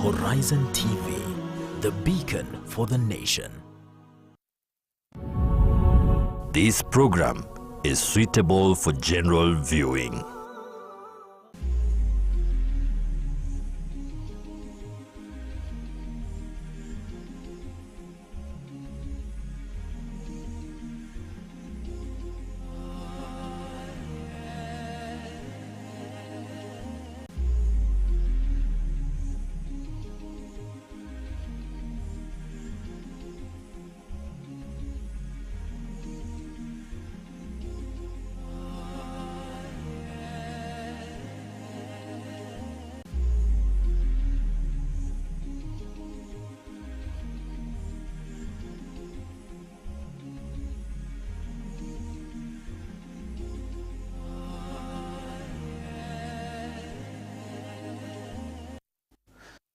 Horizon TV, the beacon for the nation. This program is suitable for general viewing.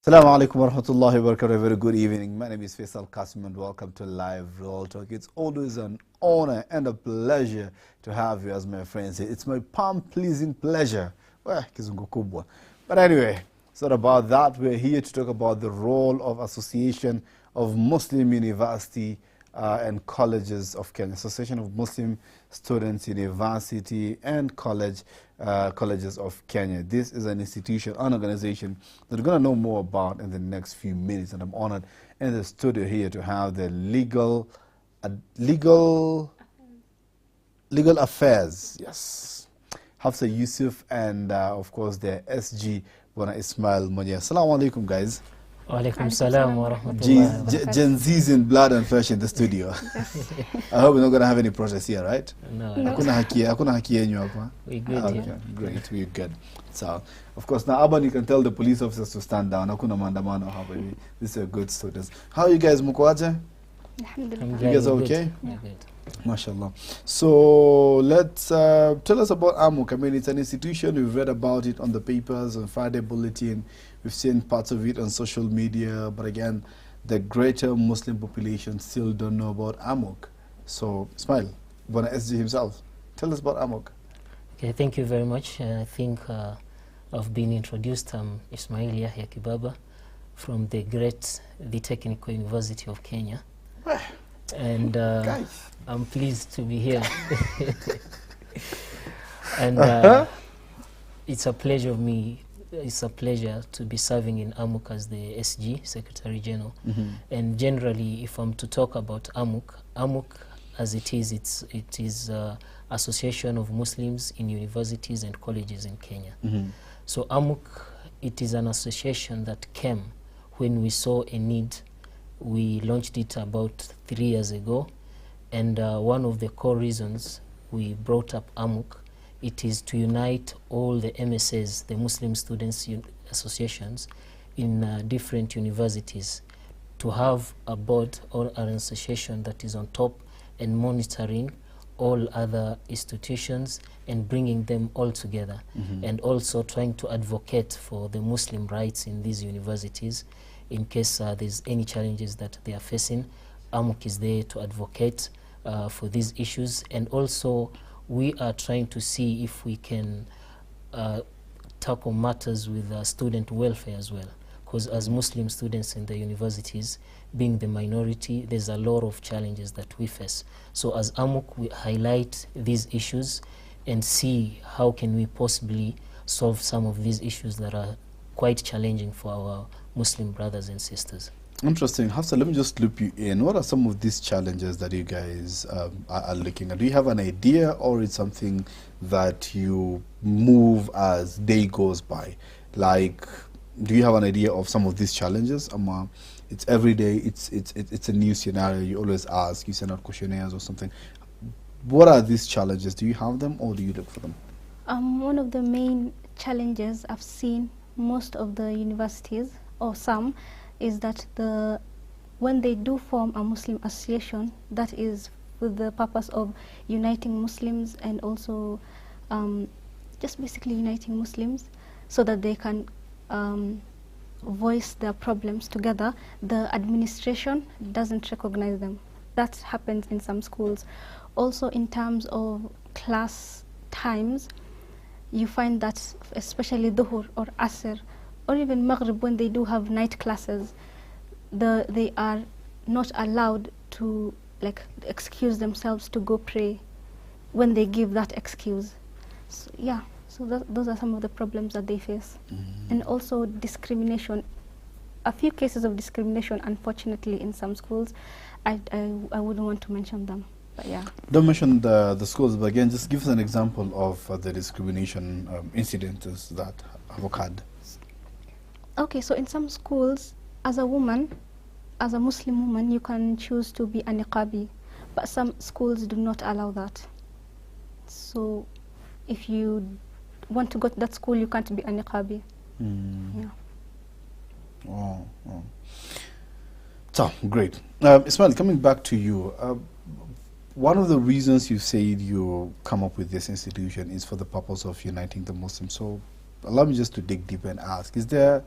Assalamu alaikum wa rahmatullahi wa barakatuh. Very good evening. My name is Faisal Kassim and welcome to Live Real Talk. It's always an honor and a pleasure to have you as my friends. It's my palm-pleasing pleasure. But anyway, it's not about that. We're here to talk about the role of Association of Muslim University and Colleges of Kenya, Association of Muslim Students University and Colleges of Kenya. This is an institution, an organization that we're going to know more about in the next few minutes, and I'm honored in the studio here to have the legal affairs, yes, Hafsa, Yussuf, and of course the SG, Ismael. Assalamu alaikum, guys. Walaikum salam wa rahmatullahi. Gen Z's in blood and flesh in the studio. I hope we're not going to have any protests here, right? No. Hakuna haki yenyu hapa. We're good. Okay, Yeah. great, we're good. So, of course, now Aban, you can tell the police officers to stand down. Hakuna maandamano hapa. These are good students. How are you guys, mkoaje? Alhamdulillah. You guys are We're okay? good. We're good. MashaAllah. So let's tell us about AMUCK. I mean, it's an institution. We've read about it on the papers, on Friday Bulletin. We've seen parts of it on social media. But again, the greater Muslim population still don't know about AMUCK. So, Ismael, Bona SG himself, tell us about AMUCK. Okay, thank you very much. I think I've been introduced. I'm Ismael Yahya Kibaba from the Technical University of Kenya. And I'm pleased to be here. And it's a pleasure to be serving in AMUCK as the SG, Secretary General. And generally, if I'm to talk about AMUCK as it is Association of Muslims in Universities and Colleges in Kenya. So AMUCK, it is an association that came when we saw a need. We launched it about 3 years ago, and one of the core reasons we brought up AMUCK, it is to unite all the MSAs, the Muslim Students Associations in different universities, to have a board or an association that is on top and monitoring all other institutions and bringing them all together, and also trying to advocate for the Muslim rights in these universities. In case there's any challenges that they are facing, AMUCK is there to advocate for these issues. And also, we are trying to see if we can tackle matters with student welfare as well. Because as Muslim students in the universities, being the minority, there's a lot of challenges that we face. So as AMUCK, we highlight these issues and see how can we possibly solve some of these issues that are quite challenging for our Muslim brothers and sisters. Interesting. Hafsa, let me just loop you in. What are some of these challenges that you guys are looking at? Do you have an idea, or it's something that you move as day goes by? Like, do you have an idea of some of these challenges? It's every day, it's a new scenario. You always ask, you send out questionnaires or something. What are these challenges? Do you have them, or do you look for them? One of the main challenges I've seen most of the universities, or some, is that when they do form a Muslim association, that is with the purpose of uniting Muslims and also just basically uniting Muslims so that they can voice their problems together, the administration doesn't recognize them. That happens in some schools. Also in terms of class times, you find that especially Dhuhr or Asr, or even Maghrib, when they do have night classes, they are not allowed to like excuse themselves to go pray when they give that excuse. So, yeah, so those are some of the problems that they face. And also discrimination. A few cases of discrimination, unfortunately, in some schools. I wouldn't want to mention them, but yeah. Don't mention the schools, but again, just give us an example of the discrimination incidents that have occurred. Okay, so in some schools, as a woman, as a Muslim woman, you can choose to be a niqabi, but some schools do not allow that. So if you want to go to that school, you can't be a niqabi. Yeah. Oh. So, great. Ismael, coming back to you, one of the reasons you said you come up with this institution is for the purpose of uniting the Muslims. So allow me just to dig deeper and ask, is there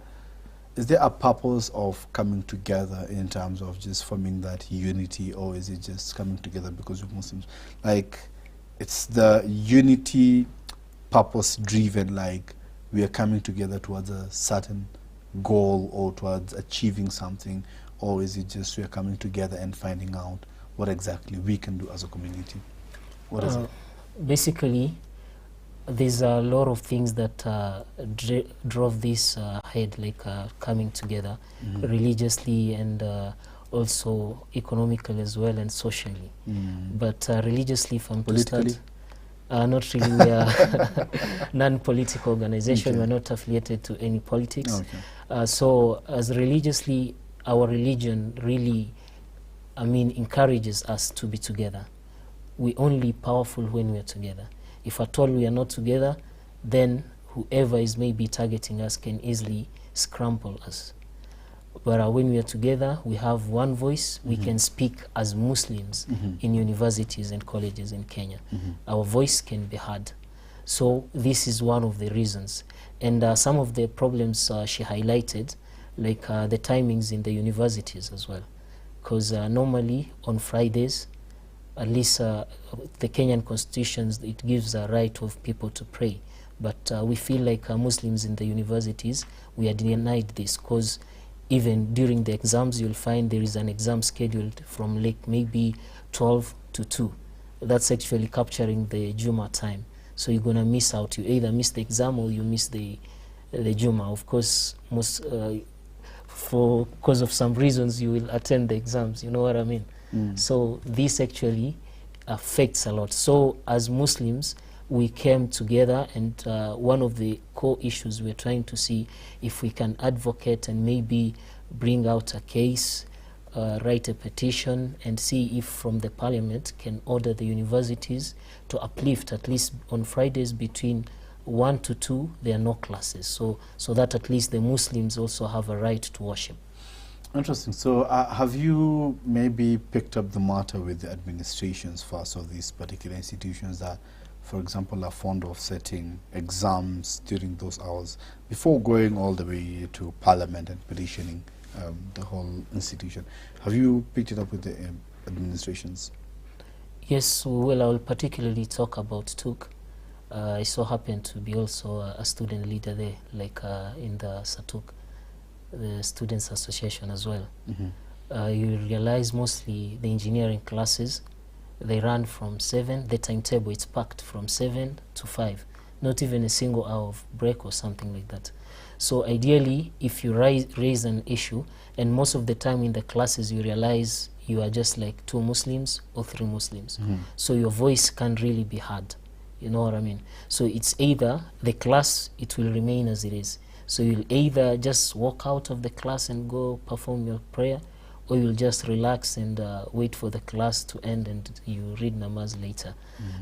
a purpose of coming together in terms of just forming that unity, or is it just coming together because we're Muslims? Like, it's the unity purpose driven, like we are coming together towards a certain goal or towards achieving something, or is it just we are coming together and finding out what exactly we can do as a community? What is it? Basically, there's a lot of things that drove this ahead, like coming together religiously and also economically as well, and socially. But religiously, from politically? Not really. We are non-political organization. Okay. We're not affiliated to any politics. Okay. So as religiously, our religion really, encourages us to be together. We're only powerful when we're together. If at all we are not together, then whoever is maybe targeting us can easily scramble us. But when we are together, we have one voice. We can speak as Muslims in universities and colleges in Kenya. Our voice can be heard. So this is one of the reasons. And some of the problems she highlighted, like the timings in the universities as well. Because normally on Fridays, at least the Kenyan constitutions, it gives a right of people to pray. But we feel like Muslims in the universities, we are denied this, because even during the exams, you'll find there is an exam scheduled from like maybe 12 to 2. That's actually capturing the Juma time. So you're going to miss out. You either miss the exam or you miss the Juma. Of course, because of some reasons, you will attend the exams. You know what I mean? So this actually affects a lot. So as Muslims, we came together, and one of the core issues we're trying to see if we can advocate and maybe bring out a case, write a petition, and see if from the parliament can order the universities to uplift at least on Fridays between 1 to 2 there are no classes, so that at least the Muslims also have a right to worship. Interesting. So have you maybe picked up the matter with the administrations for some of these particular institutions that, for example, are fond of setting exams during those hours before going all the way to parliament and petitioning the whole institution? Have you picked it up with the administrations? Yes, well, I will particularly talk about TUK. I so happen to be also a student leader there, like in the SATUK, the Students Association as well. You realize mostly the engineering classes, they run from 7, the timetable it's packed from 7 to 5, not even a single hour of break or something like that. So ideally, if you raise an issue, and most of the time in the classes you realize you are just like 2 Muslims or 3 Muslims, so your voice can't really be heard. You know what I mean? So it's either the class, it will remain as it is. So you'll either just walk out of the class and go perform your prayer, or you'll just relax and wait for the class to end and you read namaz later.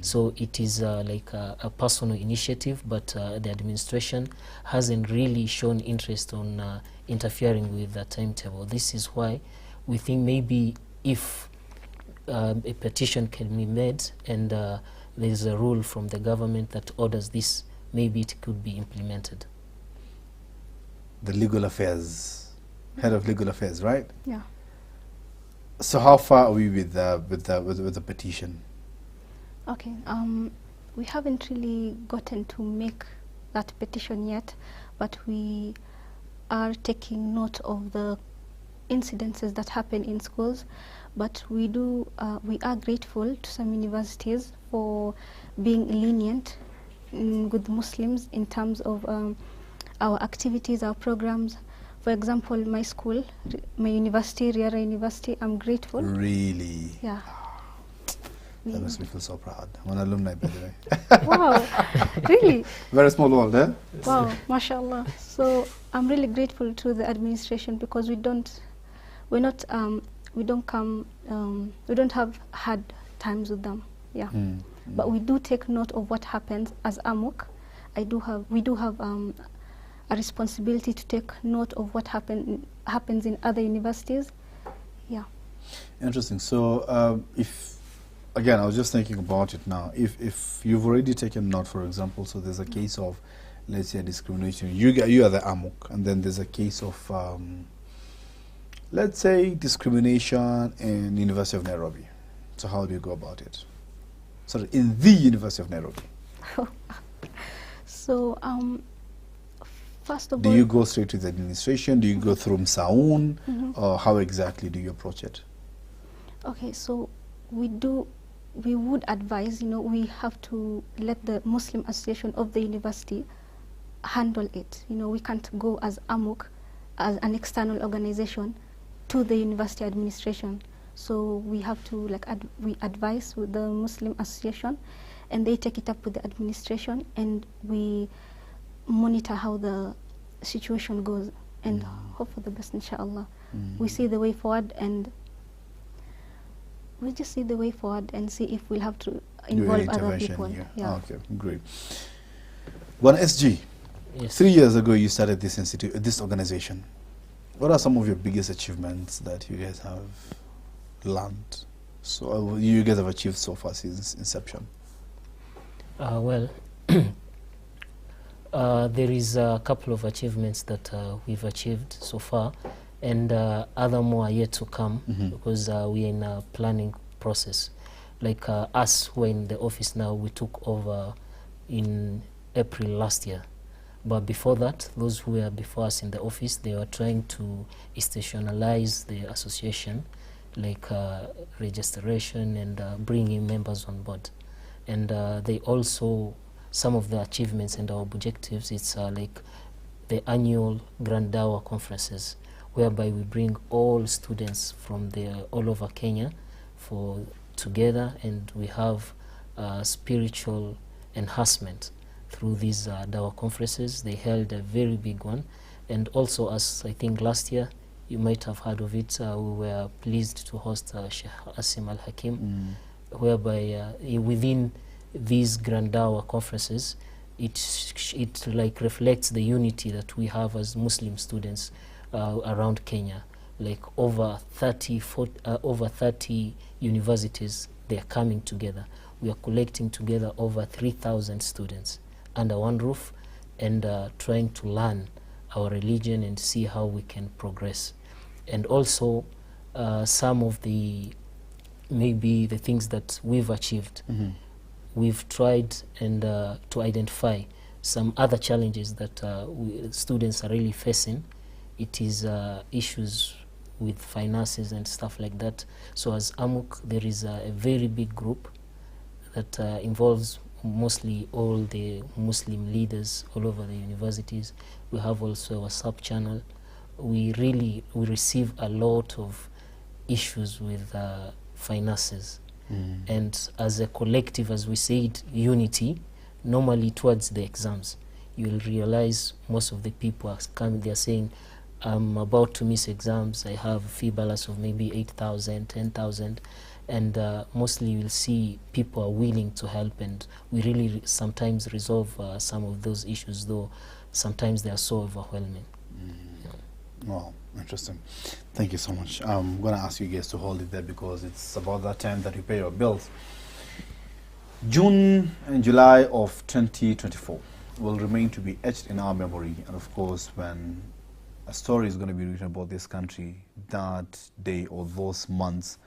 So it is like a personal initiative, but the administration hasn't really shown interest on interfering with the timetable. This is why we think maybe if a petition can be made and there's a rule from the government that orders this, maybe it could be implemented. The legal affairs, head of legal affairs, right? Yeah. So how far are we with the petition? Okay. We haven't really gotten to make that petition yet, but we are taking note of the incidences that happen in schools, but we are grateful to some universities for being lenient with Muslims in terms of our activities, our programs. For example, my school, my university, Riara University, I'm grateful. Really? Yeah. That makes me feel so proud. I'm an alumni, by the way. Wow, really? Very small world, eh? Wow, mashallah. So I'm really grateful to the administration because we don't have hard times with them. Yeah. But we do take note of what happens as AMUCK. We do have a responsibility to take note of what happens in other universities. Yeah. Interesting. So again, I was just thinking about it now. If you've already taken note, for example, so there's a case of, let's say, discrimination. You are the AMUCK, and then there's a case of, let's say, discrimination in University of Nairobi. So how do you go about it? Sorry, in the University of Nairobi. So, first of all, do you go straight to the administration? Do you go through Msaun? Or how exactly do you approach it? Okay, so we would advise, we have to let the Muslim Association of the university handle it. We can't go as AMUCK, as an external organization, to the university administration. So we have to, we advise with the Muslim Association, and they take it up with the administration, and we monitor how the situation goes, and hope for the best, inshallah. We see the way forward, and we just see the way forward and see if we'll have to involve other people. Yeah. Okay, great. One SG. Yes. 3 years ago, you started this organization. What are some of your biggest achievements that you guys have learned? So you guys have achieved so far since inception? Well, there is a couple of achievements that we've achieved so far, and other more are yet to come, because we are in a planning process. Like us, who are in the office now, we took over in April last year. But before that, those who were before us in the office, they were trying to institutionalize the association, like registration and bringing members on board. And they also, some of the achievements and our objectives, it's like the annual Grand Dawa conferences, whereby we bring all students from all over Kenya together, and we have spiritual enhancement through these Dawa conferences. They held a very big one, and also, as I think last year, you might have heard of it, we were pleased to host Sheikh Asim al-Hakim, whereby within these Grand Dawa conferences, it like reflects the unity that we have as Muslim students around Kenya. Like over 30 universities, they are coming together. We are collecting together over 3,000 students under one roof, and trying to learn our religion and see how we can progress. And also some of maybe the things that we've achieved, we've tried and to identify some other challenges that students are really facing. It is issues with finances and stuff like that. So as AMUCK, there is a very big group that involves mostly all the Muslim leaders all over the universities. We have also a sub-channel. We receive a lot of issues with finances. And as a collective, as we said, unity, normally towards the exams, you'll realize most of the people are coming, they're saying, I'm about to miss exams, I have a fee balance of maybe 8,000, 10,000, and mostly you'll see people are willing to help, and we really sometimes resolve some of those issues, though sometimes they are so overwhelming. Wow, interesting. Thank you so much. I'm going to ask you guys to hold it there because it's about that time that you pay your bills. June and July of 2024 will remain to be etched in our memory, and of course, when a story is going to be written about this country, that day or those months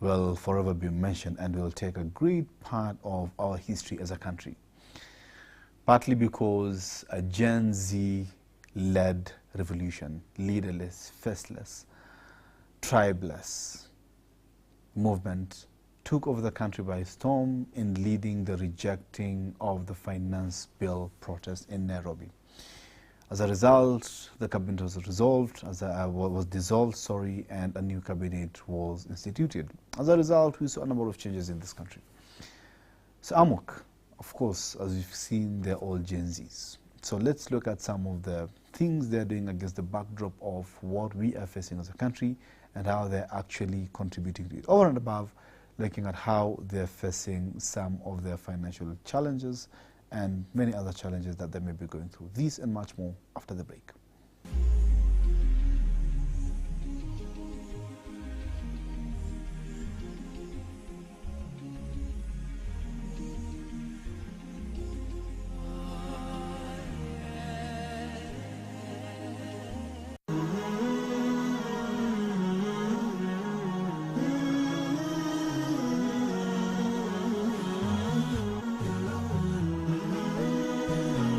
will forever be mentioned and will take a great part of our history as a country. Partly because a Gen Z-led revolution, leaderless, faceless, tribeless movement took over the country by storm in leading the rejecting of the finance bill protest in Nairobi. As a result, the cabinet was dissolved, and a new cabinet was instituted. As a result, we saw a number of changes in this country. So AMUCK, of course, as we've seen, they're all Gen Zs. So let's look at some of the things they're doing against the backdrop of what we are facing as a country and how they're actually contributing to it. Over and above, looking at how they're facing some of their financial challenges and many other challenges that they may be going through. These and much more after the break.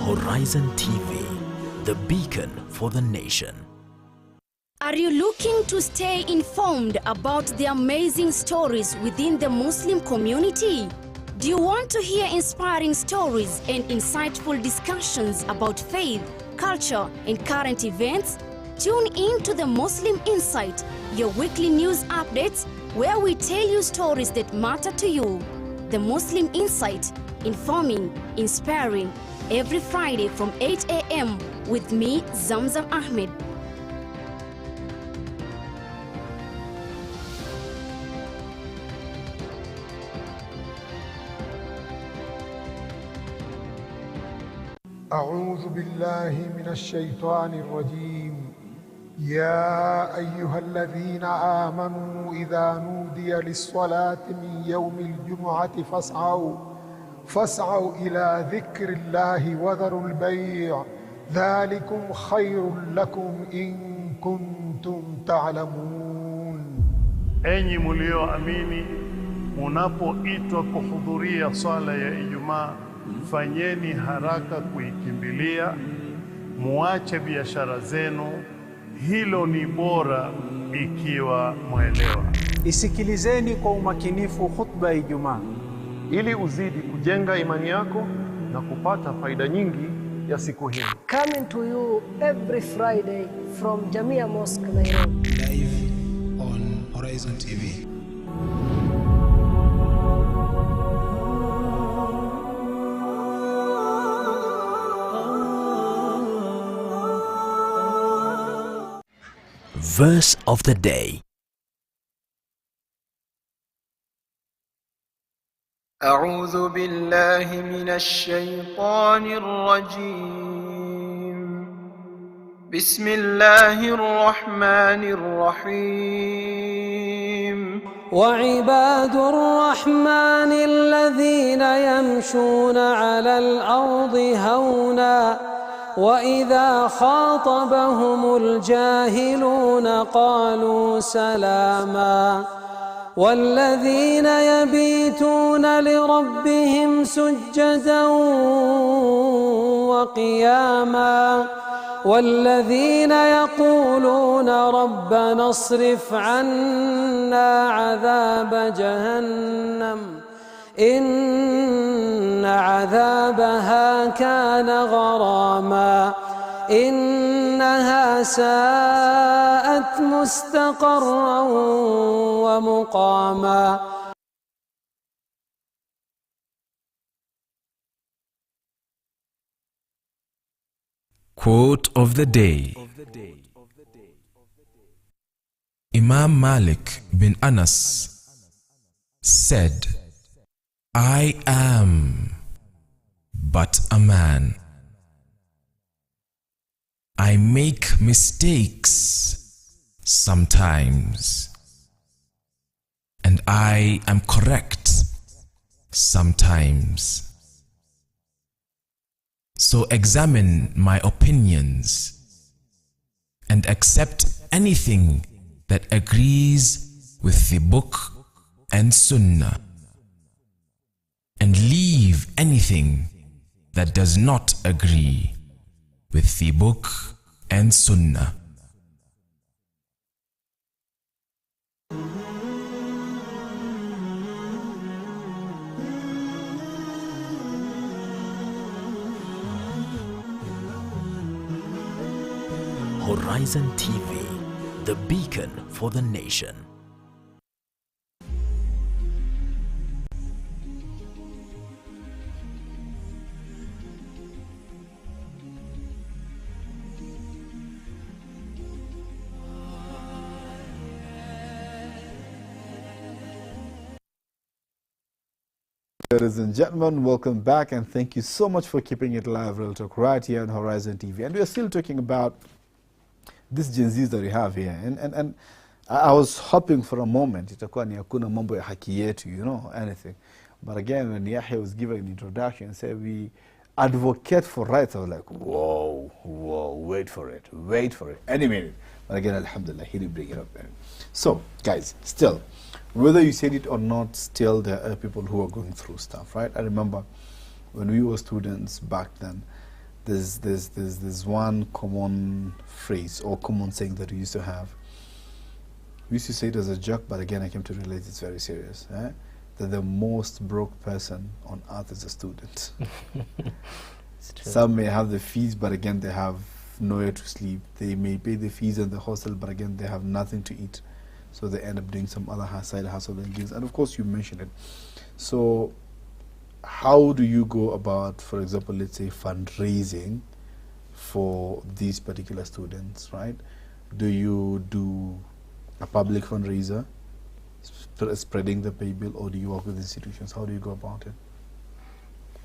HorizonTV, the beacon for the nation. Are you looking to stay informed about the amazing stories within the Muslim community? Do you want to hear inspiring stories and insightful discussions about faith, culture, and current events? Tune in to the Muslim Insight, your weekly news updates where we tell you stories that matter to you. The Muslim Insight, informing, inspiring, every Friday from 8 a.m. with me, Zamzam Ahmed. أعوذ بالله من الشيطان الرجيم يا أيها الذين آمنوا إذا نودي للصلاة من يوم الجمعة فاسعوا إلى ذكر الله وذروا البيع ذلكم خير لكم إن كنتم تعلمون. Enyi mlioamini, munapoitwa kuhudhuria swala ya Ijumaa, fanyeni haraka kuikimbilia, muache biashara zenu, hilo ni bora ikiwa mwelewa. Isikilizeni kwa umakinifu khutba ya Ijumaa ili uzidi kujenga imani yako na kupata faida nyingi ya siku hii. Coming to you every Friday from Jamia Mosque, Nairobi. Live on HorizonTV. Verse of the day. أعوذ بالله من الشيطان الرجيم بسم الله الرحمن الرحيم وعباد الرحمن الذين يمشون على الأرض هونا وإذا خاطبهم الجاهلون قالوا سلاما والذين يبيتون لربهم سجدا وقياما والذين يقولون ربنا اصرف عنا عذاب جهنم إن عذابها كان غراما إنها ساءت مستقرا ومقاما. Quote of the day. Imam Malik bin Anas said, I am but a man. I make mistakes sometimes, and I am correct sometimes. So examine my opinions and accept anything that agrees with the book and sunnah, and leave anything that does not agree with the book and Sunnah. Horizon TV, the beacon for the nation. Ladies and gentlemen, welcome back, and thank you so much for keeping it live, Real Talk, right here on Horizon TV. And we are still talking about this Gen Zs that we have here. And I was hoping for a moment, itakuwa ni hakuna mambo ya haki yetu, you know, anything. But again, when Yahya was giving an introduction and said we advocate for rights, I was like, whoa, wait for it, any minute. But again, alhamdulillah, he didn't bring it up. So, guys, still, whether you said it or not, still there are people who are going through stuff, right? I remember when we were students back then, there's one common phrase or common saying that we used to have. We used to say it as a joke, but again, I came to realize it's very serious. That the most broke person on earth is a student. Some may have the fees, but again, they have nowhere to sleep. They may pay the fees and the hostel, but again, they have nothing to eat. So they end up doing some other side hustle and gigs. And of course, you mentioned it. So how do you go about, for example, let's say fundraising for these particular students, right? Do you do a public fundraiser, spreading the pay bill, or do you work with institutions? How do you go about it?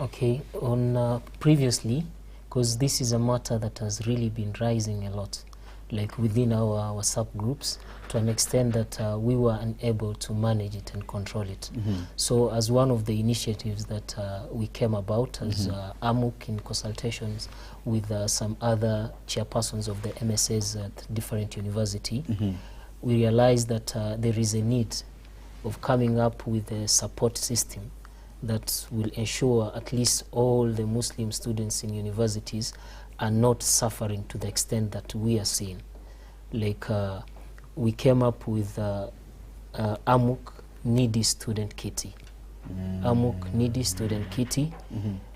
Okay, on previously, because this is a matter that has really been rising a lot, like within our subgroups, to an extent that we were unable to manage it and control it. So as one of the initiatives that we came about as AMUCK in consultations with some other chairpersons of the MSAs at different university, we realized that there is a need of coming up with a support system that will ensure at least all the Muslim students in universities are not suffering to the extent that we are seeing. Like we came up with AMUCK Needy Student Kitty. AMUCK Needy Student Kitty.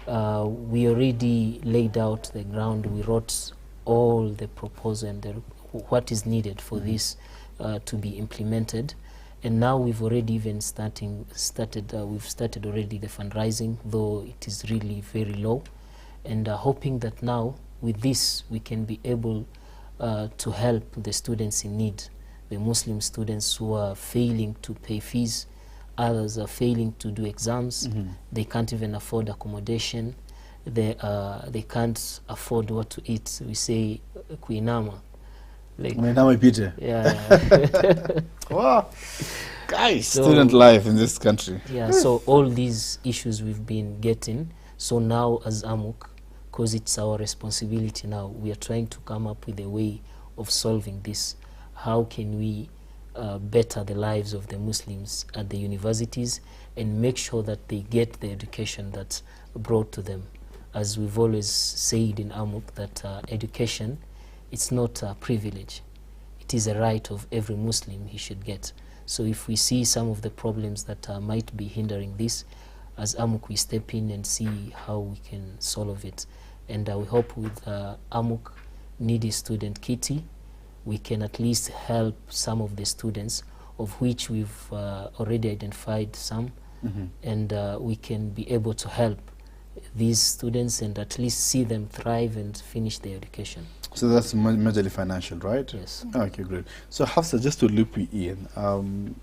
We already laid out the ground. We wrote all the proposal and what is needed for this to be implemented. And now we've already even started already the fundraising, though it is really very low. And hoping that now with this we can be able to help the students in need, the Muslim students who are failing to pay fees, others are failing to do exams, they can't even afford accommodation, they can't afford what to eat. We say kuinama. Like, yeah. Wow. Guys, so, student life in this country. Yeah, so all these issues we've been getting. So now as AMUCK, because it's our responsibility now, we are trying to come up with a way of solving this. How can we better the lives of the Muslims at the universities and make sure that they get the education that's brought to them? As we've always said in AMUCK, that education, it's not a privilege. It is a right of every Muslim he should get. So if we see some of the problems that might be hindering this, as AMUCK we step in and see how we can solve it. And we hope with AMUCK Needy Student Kitty, we can at least help some of the students, of which we've already identified some, and we can be able to help these students and at least see them thrive and finish their education. So that's majorly financial, right? Yes. Okay, great. So Hafsa, just to loop you in,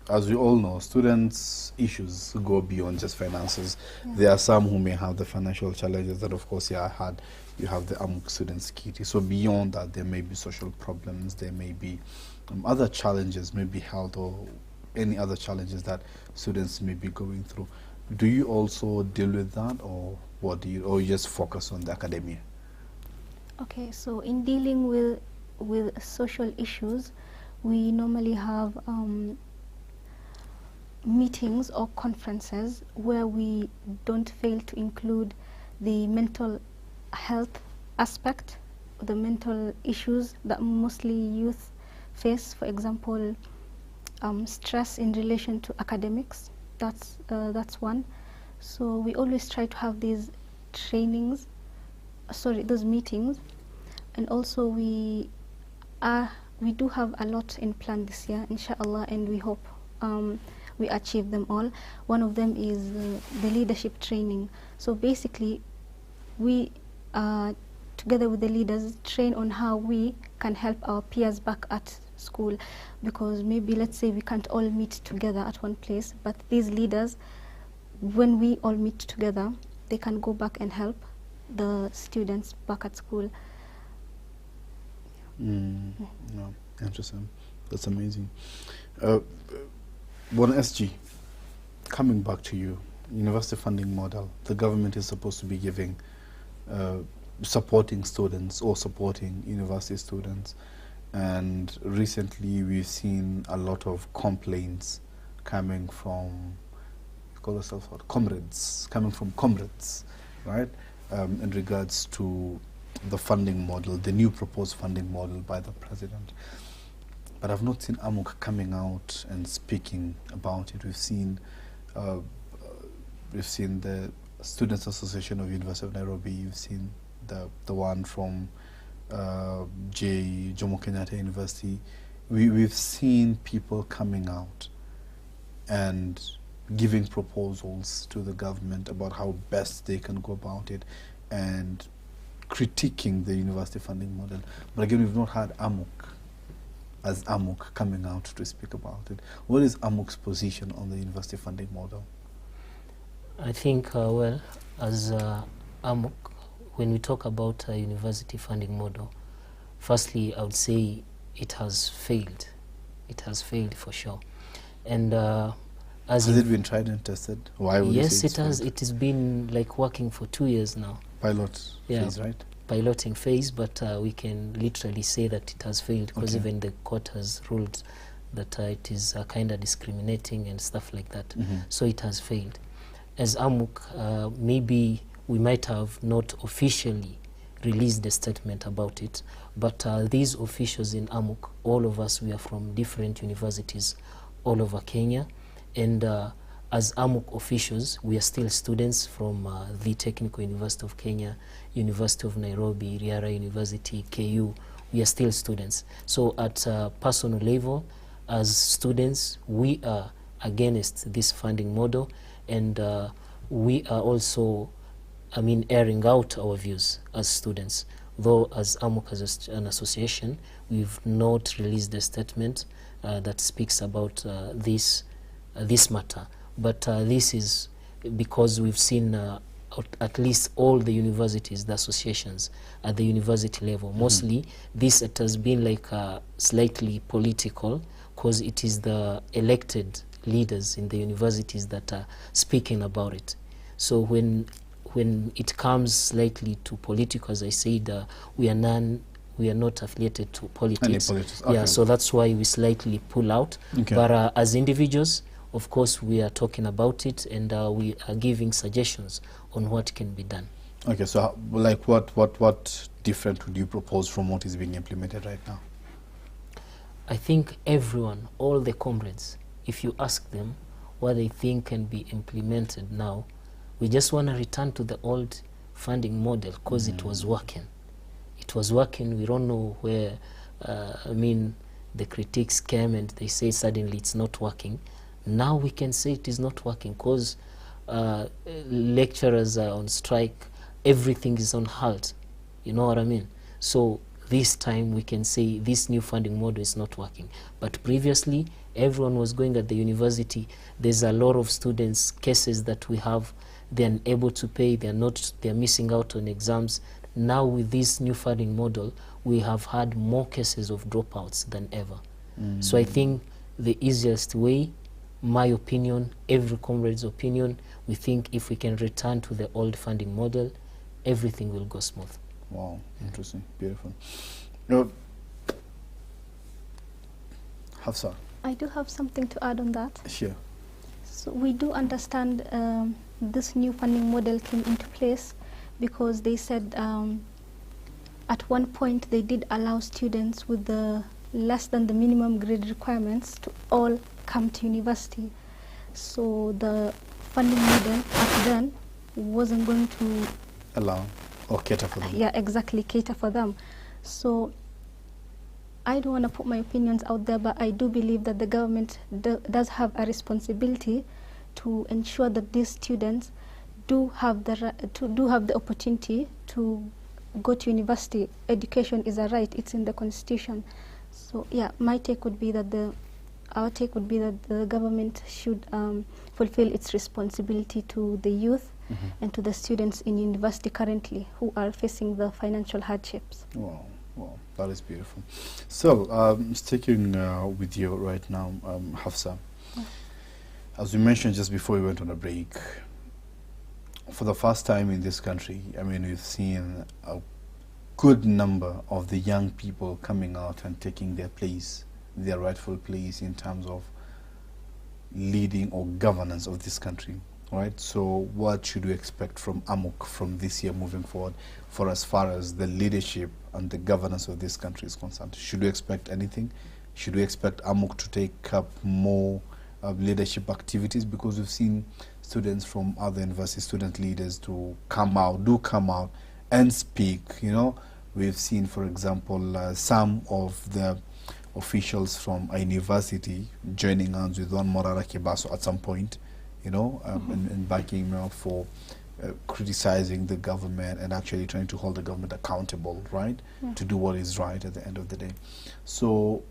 as we all know, students' issues go beyond just finances. There are some who may have the financial challenges that, of course, you have the AMUCK Students Kitty. So beyond that, there may be social problems, there may be other challenges, maybe health or any other challenges that students may be going through. Do you also deal with that, or what do you, or you just focus on the academia? Okay, so in dealing with social issues, we normally have meetings or conferences where we don't fail to include the mental health aspect, the mental issues that mostly youth face. For example, stress in relation to academics. That's one. So we always try to have these those meetings, and also we do have a lot in plan this year, inshallah, and we hope we achieve them all. One of them is the leadership training. So basically, we together with the leaders train on how we can help our peers back at school, because maybe, let's say, we can't all meet together at one place, but these leaders, when we all meet together, they can go back and help the students back at school. No, interesting. That's amazing. One SG, coming back to you, university funding model, the government is supposed to be giving, supporting students or supporting university students, and recently we've seen a lot of complaints coming from, call yourself what, comrades, right, in regards to the funding model, the new proposed funding model by the president. But I've not seen AMUCK coming out and speaking about it. We've seen the Students Association of University of Nairobi. You've seen the one from Jomo Kenyatta University. We've seen people coming out and giving proposals to the government about how best they can go about it and critiquing the university funding model. But again, we've not had AMUCK coming out to speak about it. What is AMUCK's position on the university funding model? I think, well, as AMUCK, when we talk about a university funding model, firstly, I would say it has failed. It has failed for sure. And has it been tried and tested? Why would you say yes, it has. It has been like working for 2 years now. Pilot phase, right? Piloting phase, but we can literally say that it has failed, because even the court has ruled that it is kind of discriminating and stuff like that. So it has failed. As AMUCK, maybe we might have not officially released a statement about it, but these officials in AMUCK, all of us, we are from different universities all over Kenya, and as AMUCK officials, we are still students from the Technical University of Kenya, University of Nairobi, Riara University, KU. We are still students. So at a personal level, as students, we are against this funding model, and we are also, airing out our views as students. Though as AMUCK, as an association, we've not released a statement that speaks about this matter. But this is because we've seen at least all the universities, the associations at the university level. Mostly it has been like slightly political, because it is the elected leaders in the universities that are speaking about it. So when it comes slightly to political, as I said, we are not affiliated to politics. Yeah, so that's why we slightly pull out. But as individuals, of course, we are talking about it, and we are giving suggestions on what can be done. Okay, so like what different would you propose from what is being implemented right now? I think everyone, all the comrades, if you ask them what they think can be implemented now, we just want to return to the old funding model, because it was working. It was working. We don't know where, the critics came and they say suddenly it's not working. Now we can say it is not working, because lecturers are on strike, everything is on halt. You know what I mean? So this time we can say this new funding model is not working. But previously, everyone was going at the university. There's a lot of students, cases that we have, they're unable to pay, they're missing out on exams. Now with this new funding model, we have had more cases of dropouts than ever. So I think the easiest way, my opinion, every comrade's opinion, we think if we can return to the old funding model, everything will go smooth. Wow, interesting, beautiful. Hafsa. I do have something to add on that. Sure. So we do understand this new funding model came into place because they said at one point they did allow students with the less than the minimum grade requirements to all come to university. So the funding model back then wasn't going to allow or cater for them. Yeah, exactly, cater for them. So I don't want to put my opinions out there, but I do believe that the government does have a responsibility to ensure that these students do have the opportunity to go to university. Education is a right; it's in the Constitution. So yeah, our take would be that the government should fulfill its responsibility to the youth and to the students in university currently who are facing the financial hardships. Wow, wow, that is beautiful. So, sticking with you right now, Hafsa, as we mentioned just before we went on a break, for the first time in this country, I mean, we've seen a good number of the young people coming out and taking their place, their rightful place in terms of leading or governance of this country, right? So what should we expect from AMUCK from this year moving forward for as far as the leadership and the governance of this country is concerned? Should we expect anything? Should we expect AMUCK to take up more leadership activities? Because we've seen students from other university, student leaders to come out and speak, you know. We've seen, for example, some of the officials from a university joining hands with one Morara Kibaso at some point, you know, and backing him up for criticizing the government and actually trying to hold the government accountable, right, to do what is right at the end of the day. So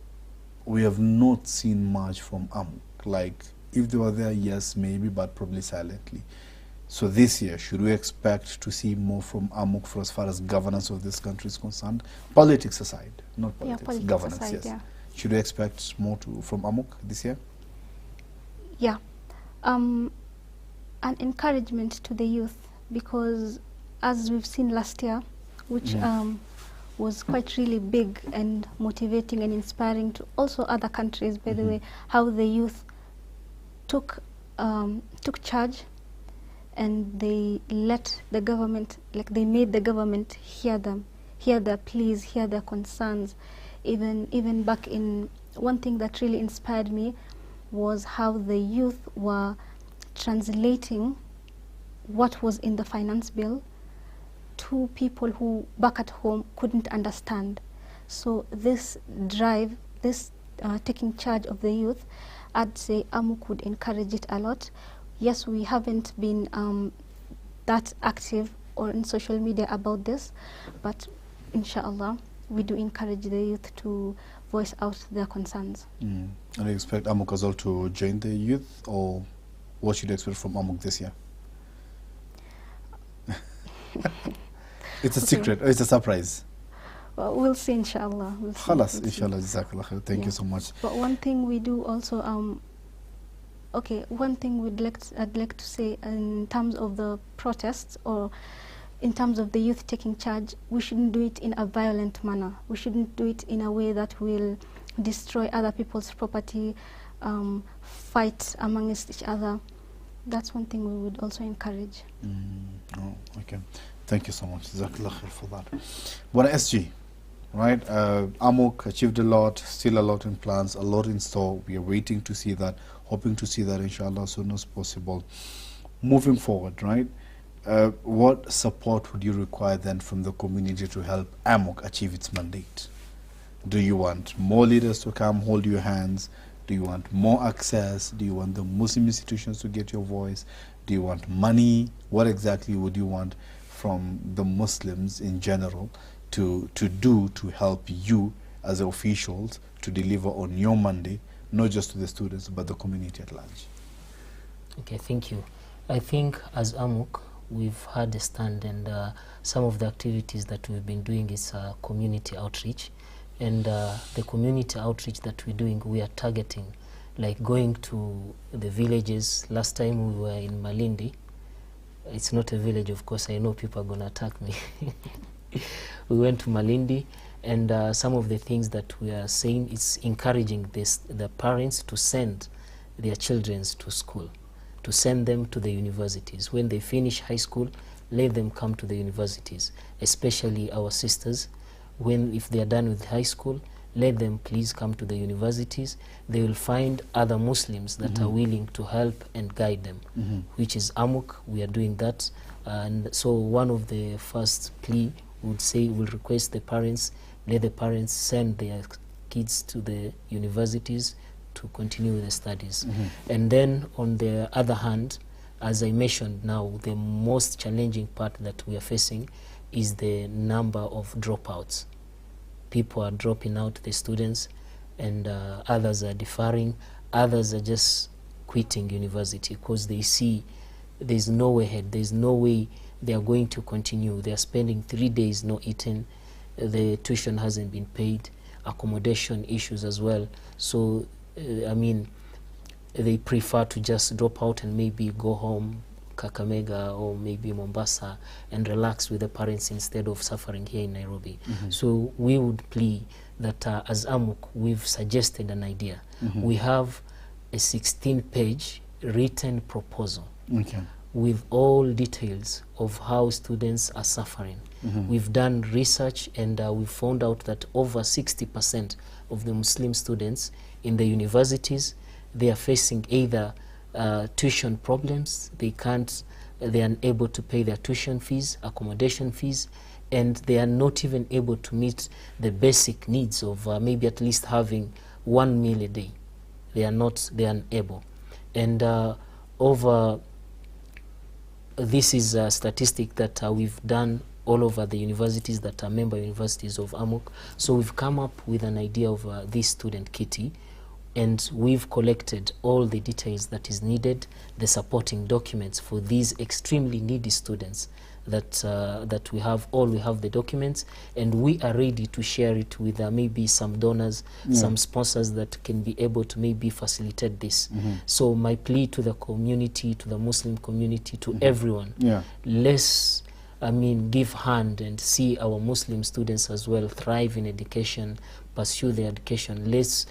we have not seen much from AMUCK. Like, if they were there, yes, maybe, but probably silently. So this year, should we expect to see more from AMUCK for as far as governance of this country is concerned? Politics aside, not politics, politics governance, aside, yes. yeah. Should we expect more from AMUCK this year? Yeah. An encouragement to the youth, because as we've seen last year, which was quite really big and motivating and inspiring to also other countries, by the way, how the youth took charge and they let the government, like they made the government hear them, hear their pleas, hear their concerns. Even back in, one thing that really inspired me was how the youth were translating what was in the finance bill to people who back at home couldn't understand. So this drive, this taking charge of the youth, I'd say AMUCK would encourage it a lot. Yes, we haven't been that active or in social media about this, but inshallah, we do encourage the youth to voice out their concerns. And you expect AMUCK as well to join the youth, or what should you expect from AMUCK this year? It's a secret, or it's a surprise? Well, we'll see, inshallah. We'll see, Khalas, inshallah, jazakallah khair. Thank you so much. But one thing we do also, one thing I'd like to say in terms of the protests, or in terms of the youth taking charge, we shouldn't do it in a violent manner. We shouldn't do it in a way that will destroy other people's property, fight amongst each other. That's one thing we would also encourage. Oh, okay. Thank you so much. Jazakallah khair for that. What SG, right? AMUCK achieved a lot, still a lot in plans, a lot in store. We are waiting to see that, hoping to see that inshallah as soon as possible. Moving forward, right? What support would you require then from the community to help AMUCK achieve its mandate? Do you want more leaders to come hold your hands? Do you want more access? Do you want the Muslim institutions to get your voice? Do you want money? What exactly would you want from the Muslims in general to do to help you as officials to deliver on your mandate, not just to the students but the community at large? Okay, thank you. I think as AMUCK, we've had a stand, and some of the activities that we've been doing is community outreach. And the community outreach that we're doing, we are targeting, like going to the villages. Last time we were in Malindi. It's not a village, of course. I know people are going to attack me. We went to Malindi, and some of the things that we are saying is encouraging the parents to send their children to school, to send them to the universities. When they finish high school, let them come to the universities, especially our sisters if they are done with high school, let them please come to the universities. They will find other Muslims that are willing to help and guide them, which is AMUCK. We are doing that. And so one of the first plea will request the parents, let the parents send their kids to the universities to continue the studies. And then on the other hand, as I mentioned now, the most challenging part that we are facing is the number of dropouts. People are dropping out, the students, and others are deferring, others are just quitting university because they see there's no way ahead, there's no way they are going to continue. They are spending 3 days not eating, the tuition hasn't been paid, accommodation issues as well. So, I mean, they prefer to just drop out and maybe go home, Kakamega or maybe Mombasa, and relax with the parents instead of suffering here in Nairobi. So we would plea that as AMUCK, we've suggested an idea. We have a 16-page written proposal with all details of how students are suffering. We've done research and we've found out that over 60% of the Muslim students in the universities, they are facing either tuition problems, they are unable to pay their tuition fees, accommodation fees, and they are not even able to meet the basic needs of maybe at least having 1 meal a day. They are unable. And this is a statistic that we've done all over the universities that are member universities of AMUCK. So we've come up with an idea of this student kitty, and we've collected all the details that is needed, the supporting documents for these extremely needy students that we have the documents, and we are ready to share it with maybe some donors, some sponsors that can be able to maybe facilitate this. So my plea to the community, to the Muslim community, to everyone, let's give hand and see our Muslim students as well thrive in education, pursue their education. Let's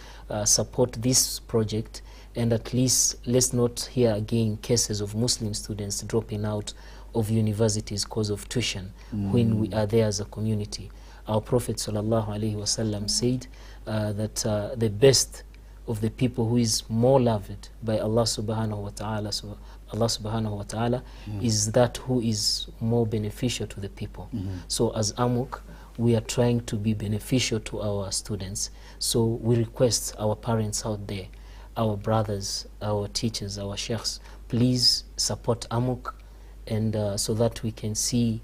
support this project, and at least let's not hear again cases of Muslim students dropping out of universities because of tuition when we are there as a community. Our Prophet ﷺ said that the best of the people who is more loved by Allah subhanahu wa ta'ala, is that who is more beneficial to the people. So as AMUCK, we are trying to be beneficial to our students. So we request our parents out there, our brothers, our teachers, our sheikhs, please support AMUCK, and so that we can see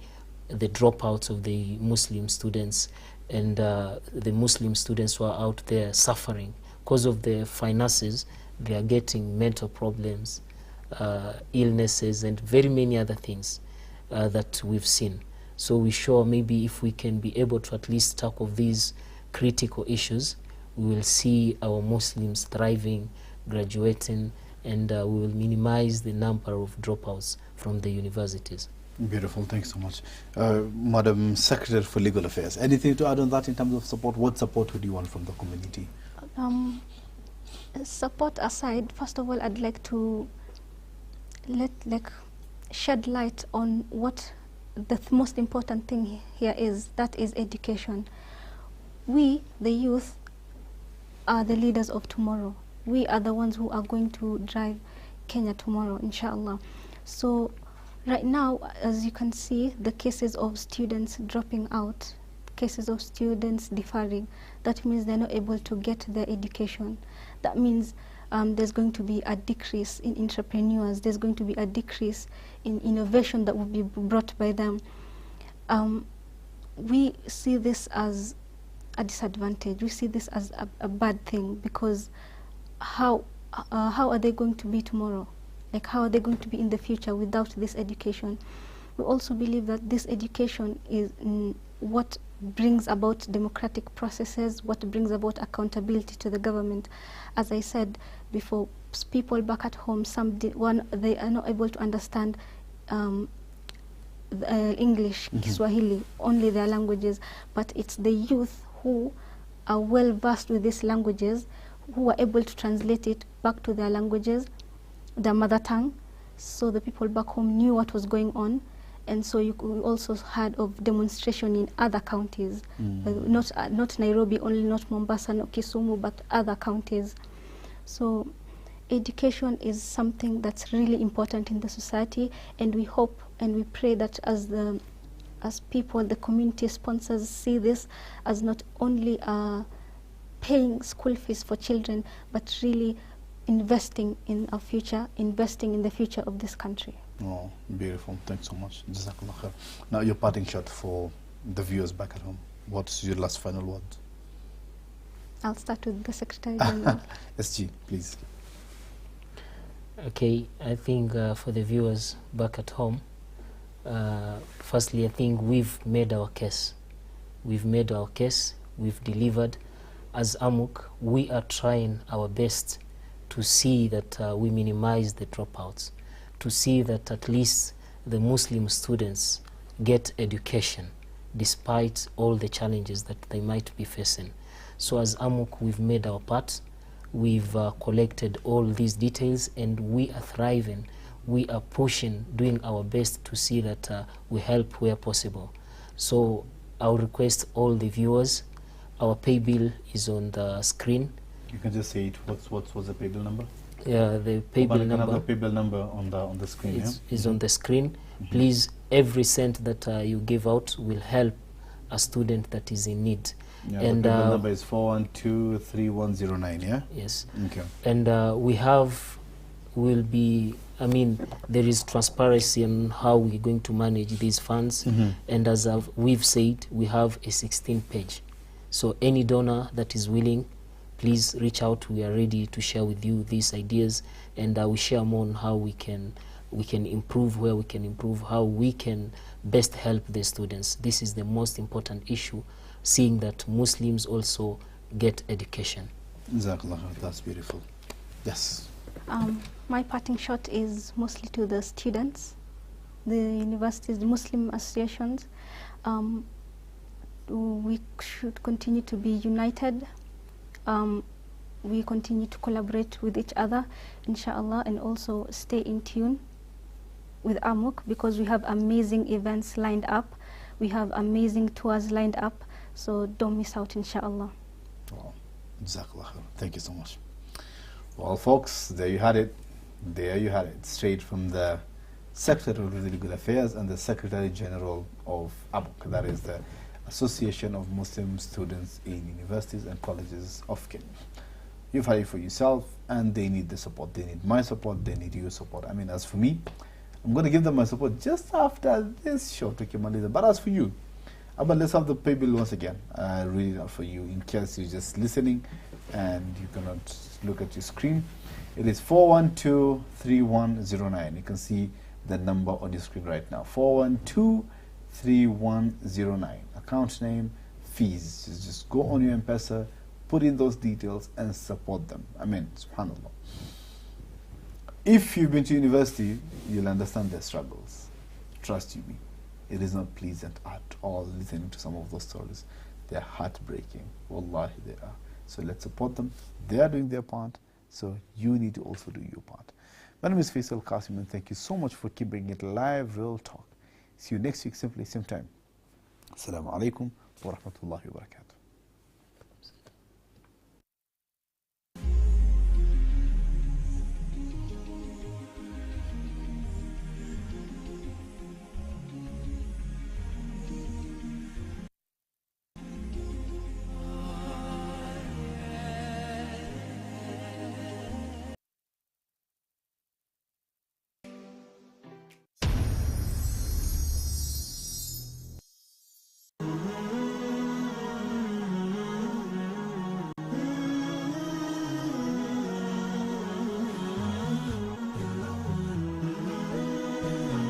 the dropouts of the Muslim students and the Muslim students who are out there suffering because of the finances. They are getting mental problems, illnesses, and very many other things that we've seen. So we sure maybe if we can be able to at least tackle these critical issues, we will see our Muslims thriving, graduating, and we will minimize the number of dropouts from the universities. Beautiful, thanks so much. Madam Secretary for Legal Affairs, anything to add on that in terms of support? What support would you want from the community? Support aside, first of all, I'd like to shed light on what the most important thing here is, that is education. We, the youth, are the leaders of tomorrow. We are the ones who are going to drive Kenya tomorrow, inshallah. So right now, as you can see, the cases of students dropping out, cases of students deferring, that means they're not able to get their education. That means there's going to be a decrease in entrepreneurs, there's going to be a decrease in innovation that will be brought by them. We see this as a disadvantage, we see this as a bad thing, because how are they going to be tomorrow? Like, how are they going to be in the future without this education? We also believe that this education is what brings about democratic processes, what brings about accountability to the government. As I said before, people back at home, they are not able to understand English, Kiswahili, only their languages, but it's the youth who are well versed with these languages, who are able to translate it back to their languages, their mother tongue, so the people back home knew what was going on, And so you could also heard of demonstration in other counties, not Nairobi only, not Mombasa, not Kisumu, but other counties. So education is something that's really important in the society, and we hope and we pray that as people, the community sponsors, see this as not only paying school fees for children, but really investing in our future, investing in the future of this country. Oh, beautiful. Thanks so much. Jazakallah khair. Now, your parting shot for the viewers back at home. What's your last final word? I'll start with the Secretary General. SG, please. Okay, I think for the viewers back at home, firstly, I think we've made our case. We've made our case. We've delivered. As AMUCK, we are trying our best to see that we minimize the dropouts, to see that at least the Muslim students get education despite all the challenges that they might be facing. So as AMUCK, we've made our part. We've collected all these details, and we are thriving. We are pushing, doing our best to see that we help where possible. So I'll request all the viewers, our pay bill is on the screen. You can just say it. What's the pay bill number? Yeah, the pay bill number. The pay bill number on the screen. Is on the screen. Please, every cent that you give out will help a student that is in need. Yeah, and the pay bill number is 4123109. Yeah. Yes. Okay. And there is transparency on how we're going to manage these funds. And as we've said, we have a 16-page. So any donor that is willing, please reach out. We are ready to share with you these ideas, and we share more on how we can improve, where we can improve, how we can best help the students. This is the most important issue, seeing that Muslims also get education. Jazakallah, that's beautiful. Yes. My parting shot is mostly to the students, the universities, the Muslim associations. We should continue to be united. We continue to collaborate with each other, inshallah, and also stay in tune with AMUCK, because we have amazing events lined up. We have amazing tours lined up, so don't miss out, inshallah. Wow. Jazakallah. Thank you so much. Well, folks, there you had it. There you had it, straight from the Secretary of Legal Affairs and the Secretary General of AMUCK, that is the Association of Muslim Students in Universities and Colleges of Kenya. You've had it for yourself, and they need the support. They need my support. They need your support. I mean, as for me, I'm going to give them my support just after this short documentary. But as for you, but let's have the pay bill once again. Read it out for you in case you're just listening and you cannot look at your screen. It is 4123109. You can see the number on your screen right now. 4123109. Account name, fees. Just go on your M-Pesa, put in those details and support them. I mean, subhanAllah. If you've been to university, you'll understand their struggles. Trust you me. It is not pleasant at all listening to some of those stories. They're heartbreaking. Wallahi, they are. So let's support them. They are doing their part, so you need to also do your part. My name is Faisal Kassim, and thank you so much for keeping it live, real talk. See you next week, simply same time. Assalamu alaikum wa rahmatullahi wa barakatuh.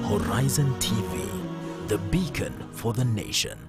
Horizon TV, the beacon for the nation.